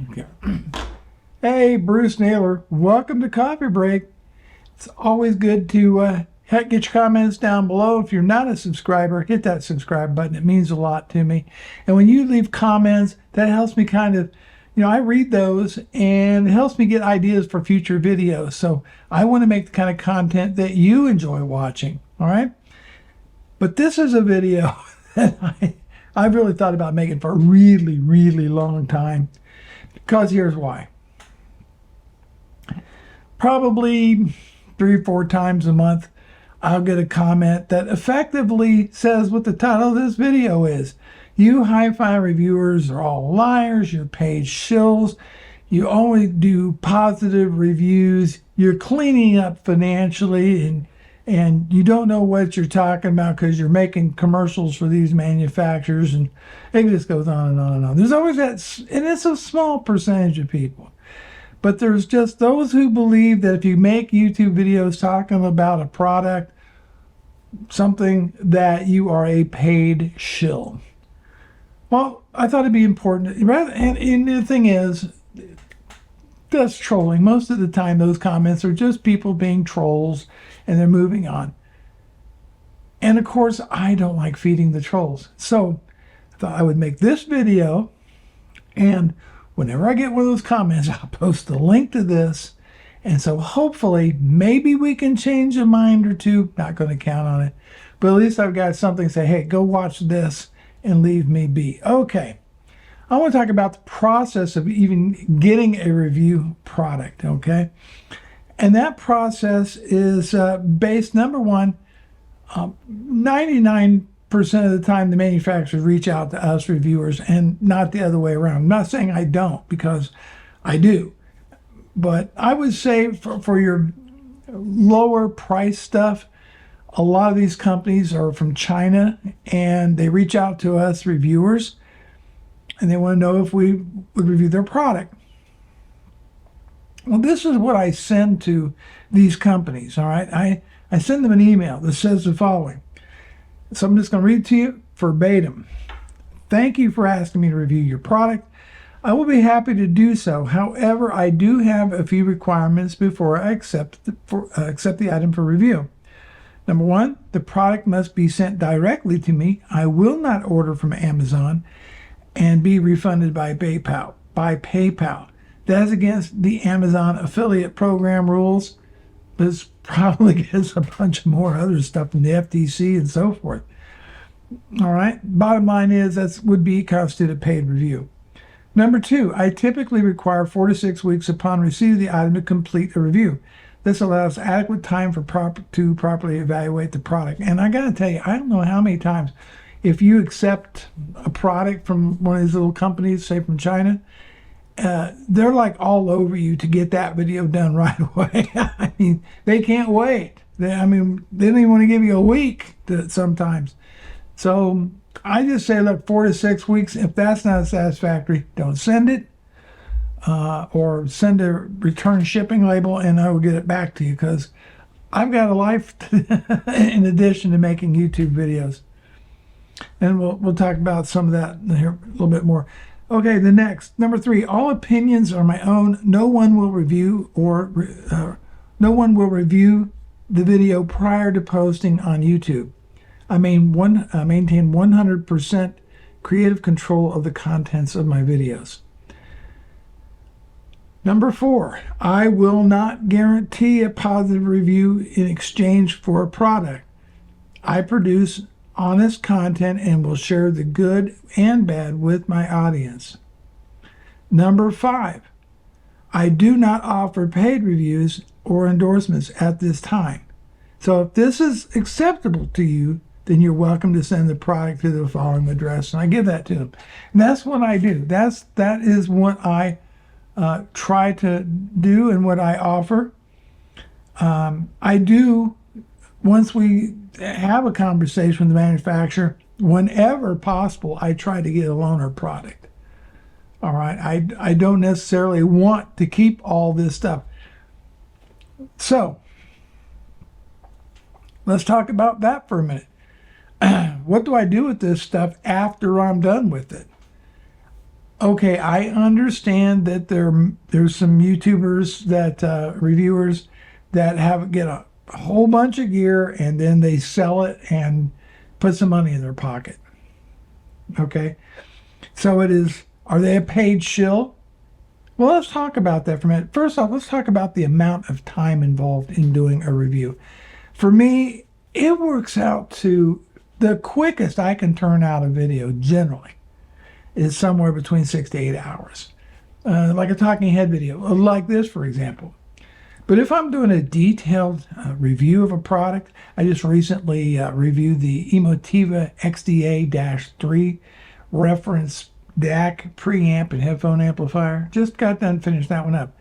Okay. Hey, Bruce Naylor. Welcome to Coffee Break. It's always good to get your comments down below. If you're not a subscriber, hit that subscribe button. It means a lot to me. And when you leave comments, that helps me kind of, I read those and it helps me get ideas for future videos. So I want to make the kind of content that you enjoy watching. All right. But this is a video that I've really thought about making for a really, really long time. Because here's why. Probably 3 or 4 times a month, I'll get a comment that effectively says what the title of this video is. You hi-fi reviewers are all liars. Your page shills. You only do positive reviews. You're cleaning up financially, and you don't know what you're talking about because you're making commercials for these manufacturers, and it just goes on and on and on. There's always that, and it's a small percentage of people. But there's just those who believe that if you make YouTube videos talking about a product, something, that you are a paid shill. Well, I thought it'd be important. And the thing is, that's trolling. Most of the time, those comments are just people being trolls, and they're moving on. And of course, I don't like feeding the trolls. So I thought I would make this video, and whenever I get one of those comments, I'll post a link to this. And so hopefully, maybe we can change a mind or two. Not going to count on it. But at least I've got something to say, hey, go watch this and leave me be. Okay. I want to talk about the process of even getting a review product, okay? And that process is based, number one, 99% of the time the manufacturers reach out to us reviewers and not the other way around. I'm not saying I don't, because I do. But I would say for your lower price stuff, a lot of these companies are from China, and they reach out to us reviewers, and they want to know if we would review their product. Well, this is what I send to these companies, all right? I send them an email that says the following. So I'm just going to read to you verbatim. Thank you for asking me to review your product. I will be happy to do so. However, I do have a few requirements before I accept the item for review. Number one, the product must be sent directly to me. I will not order from Amazon and be refunded by PayPal. That's against the Amazon affiliate program rules. This probably gets a bunch of more other stuff from the FTC and so forth. All right. Bottom line is that would constitute a paid review. Number two, I typically require 4 to 6 weeks upon receipt of the item to complete a review. This allows adequate time to properly evaluate the product. And I got to tell you, I don't know how many times, if you accept a product from one of these little companies, say from China, they're like all over you to get that video done right away. I mean, they can't wait. They don't even want to give you a week sometimes. So I just say, look, 4 to 6 weeks. If that's not satisfactory, don't send it. Or send a return shipping label, and I will get it back to you, because I've got a life in addition to making YouTube videos. And we'll talk about some of that here a little bit more. Okay, the next, number 3, all opinions are my own. No one will review the video prior to posting on YouTube. I maintain 100% creative control of the contents of my videos. Number 4, I will not guarantee a positive review in exchange for a product. I produce honest content and will share the good and bad with my audience. Number 5, I do not offer paid reviews or endorsements at this time. So if this is acceptable to you, then you're welcome to send the product to the following address. And I give that to them. And that's what I do. That is what I try to do and what I offer. I do, once we have a conversation with the manufacturer, whenever possible, I try to get a loaner product. All right, I don't necessarily want to keep all this stuff. So let's talk about that for a minute. What do I do with this stuff after I'm done with it? Okay, I understand that there's some YouTubers that reviewers that get a whole bunch of gear and then they sell it and put some money in their pocket. Okay, so it is. Are they a paid shill? Well, let's talk about that for a minute. First off, let's talk about the amount of time involved in doing a review. For me, it works out to the quickest I can turn out a video generally is somewhere between 6 to 8 hours. Like a talking head video, like this, for example. But if I'm doing a detailed review of a product, I just recently reviewed the Emotiva XDA-3 reference DAC preamp and headphone amplifier. Just got done, finished that one up.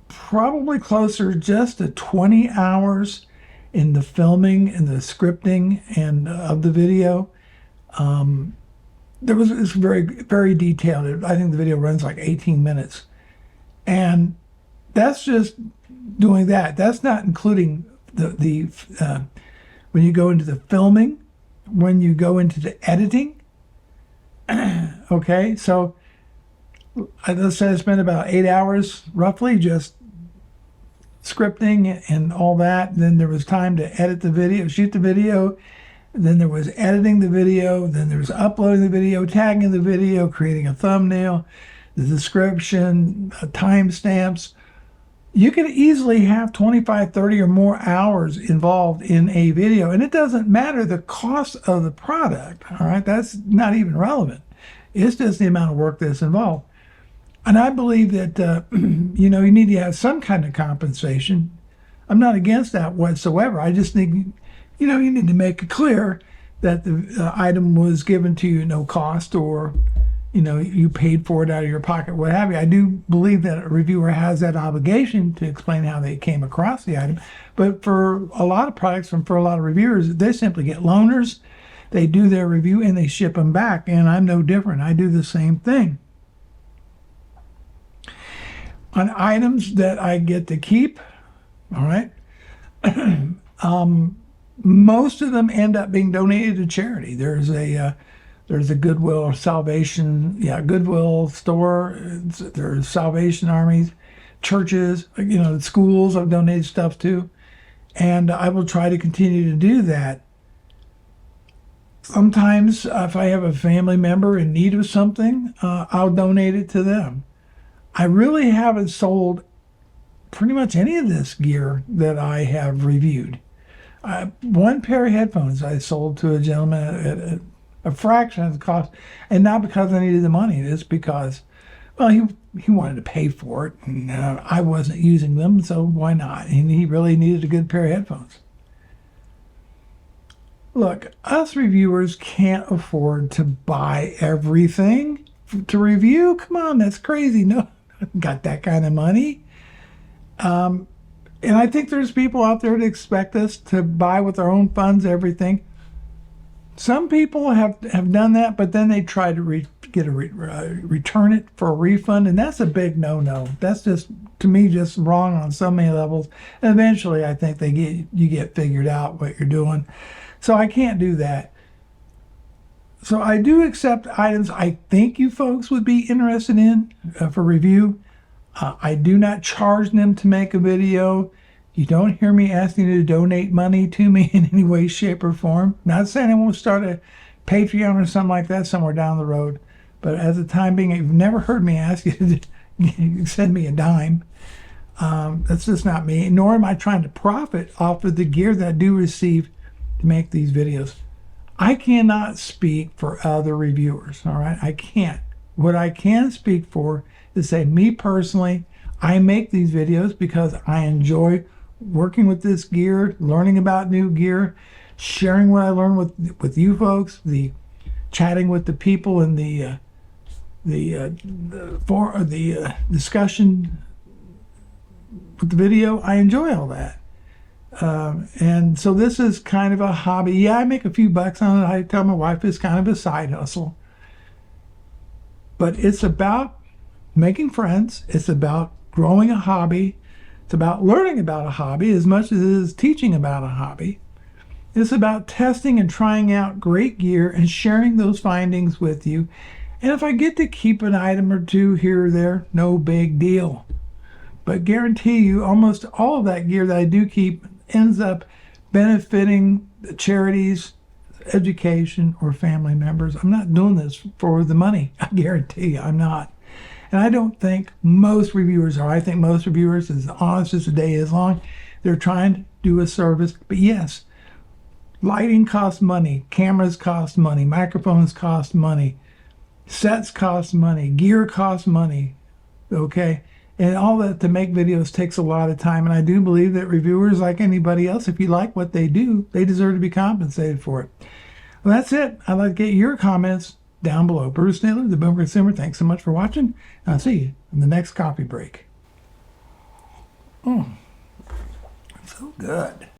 Probably closer just to 20 hours in the filming and the scripting and of the video. It's very, very detailed. I think the video runs like 18 minutes. And that's just doing that. That's not including the when you go into the filming, when you go into the editing. Okay, so let's say I spent about 8 hours roughly just scripting and all that. Then there was time to edit the video, shoot the video. Then there was editing the video. Then there was uploading the video, tagging the video, creating a thumbnail, the description, timestamps. You could easily have 25, 30 or more hours involved in a video. And it doesn't matter the cost of the product. All right, that's not even relevant. It's just the amount of work that's involved. And I believe that, you need to have some kind of compensation. I'm not against that whatsoever. I just think, you need to make it clear that the item was given to you at no cost, or, you paid for it out of your pocket, what have you. I do believe that a reviewer has that obligation to explain how they came across the item. But for a lot of products and for a lot of reviewers, they simply get loaners, they do their review, and they ship them back. And I'm no different. I do the same thing. On items that I get to keep, all right, most of them end up being donated to charity. There's a Goodwill Salvation, Goodwill store. There's Salvation Armies, churches, schools I've donated stuff to, and I will try to continue to do that. Sometimes if I have a family member in need of something, I'll donate it to them. I really haven't sold pretty much any of this gear that I have reviewed. One pair of headphones I sold to a gentleman at a fraction of the cost, and not because I needed the money. It's because, well, he wanted to pay for it, and I wasn't using them, so why not? And he really needed a good pair of headphones. Look, us reviewers can't afford to buy everything to review. Come on, that's crazy. No, got that kind of money. And I think there's people out there that expect us to buy with our own funds everything. Some people have done that, but then they try to return it for a refund, and that's a big no-no. That's just, to me, just wrong on so many levels. And eventually, I think you get figured out what you're doing. So I can't do that. So I do accept items I think you folks would be interested in for review. I do not charge them to make a video. You don't hear me asking you to donate money to me in any way, shape, or form. Not saying I won't start a Patreon or something like that somewhere down the road. But at the time being, you've never heard me ask you to send me a dime. That's just not me. Nor am I trying to profit off of the gear that I do receive to make these videos. I cannot speak for other reviewers, all right? I can't. What I can speak for is say, me personally, I make these videos because I enjoy working with this gear, learning about new gear, sharing what I learn with you folks, the chatting with the people in the discussion with the video. I enjoy all that. And so this is kind of a hobby. Yeah, I make a few bucks on it. I tell my wife it's kind of a side hustle. But it's about making friends. It's about growing a hobby. It's about learning about a hobby as much as it is teaching about a hobby. It's about testing and trying out great gear and sharing those findings with you. And if I get to keep an item or two here or there, no big deal. But guarantee you, almost all of that gear that I do keep ends up benefiting the charities, education, or family members. I'm not doing this for the money. I guarantee you I'm not. And I don't think most reviewers are. I think most reviewers, as honest as the day is long, they're trying to do a service. But yes, lighting costs money, cameras cost money, microphones cost money, sets cost money, gear costs money, okay? And all that to make videos takes a lot of time. And I do believe that reviewers, like anybody else, if you like what they do, they deserve to be compensated for it. Well, that's it. I'd like to get your comments down below. Bruce Naylor, the Boomer Consumer, thanks so much for watching. I'll see you in the next coffee break. So good.